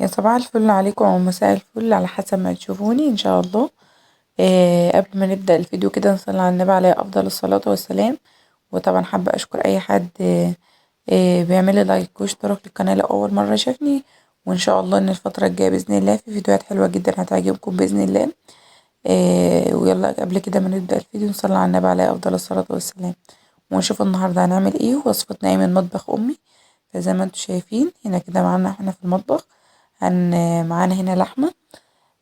يا صباح الفل عليكم او مساء الفل على حسب ما تشوفوني ان شاء الله. قبل ما نبدأ الفيديو كده نصلي على النبي عليه افضل الصلاة والسلام. وطبعا حابة اشكر اي حد بيعمل لي لايك واشتراك للقناة لأول مرة شافني. وان شاء الله ان الفترة الجاية بإذن الله في فيديوهات حلوة جدا هتعجبكم بإذن الله. ويلا قبل كده ما نبدأ الفيديو نصلي على النبي عليه افضل الصلاة والسلام، ونشوف النهاردة هنعمل ايه. وصفتنا ايه من مطبخ امي. فزي ما انتوا شايفين هنا كده معانا احنا في المطبخ معانا هنا لحمة.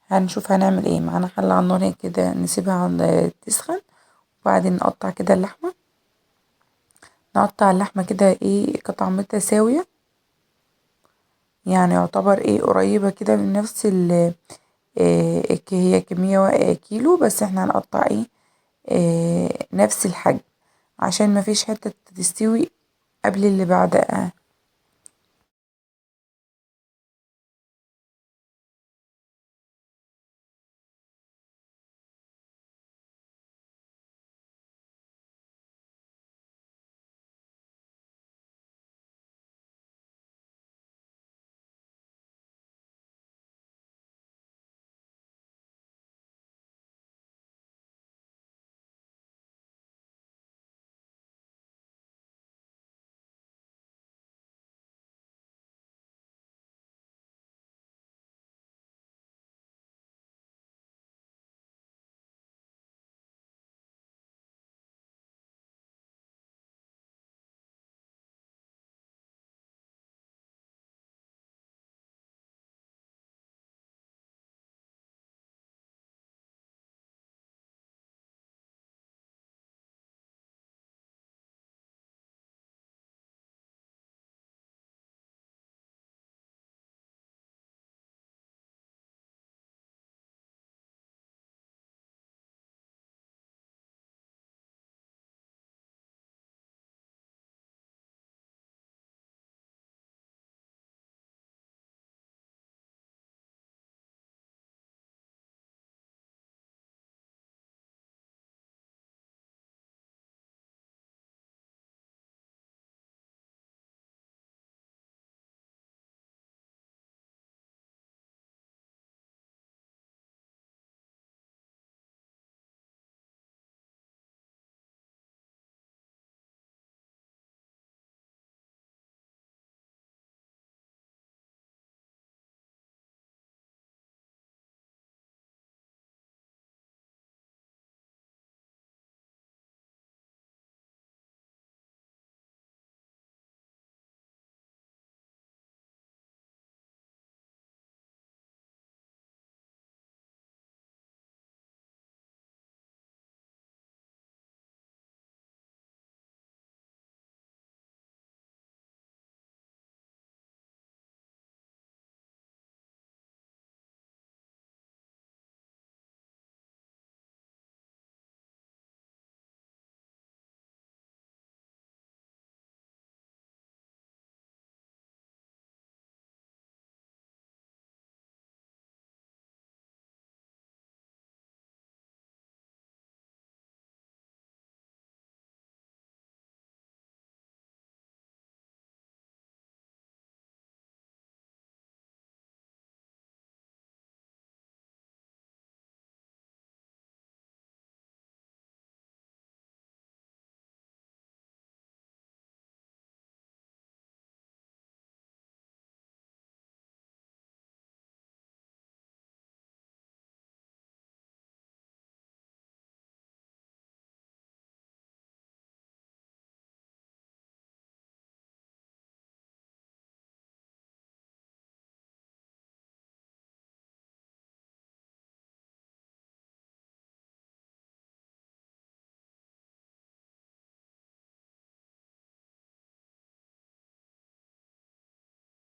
هنشوف هنعمل ايه. معانا حلة على النار كده نسيبها تسخن، وبعدين نقطع كده اللحمة. نقطع اللحمة كده ايه قطع متساوية، يعني يعتبر ايه قريبة كده من نفس هي كمية كيلو، بس احنا هنقطع ايه نفس الحجم عشان مفيش حتة تستوي قبل اللي بعدها،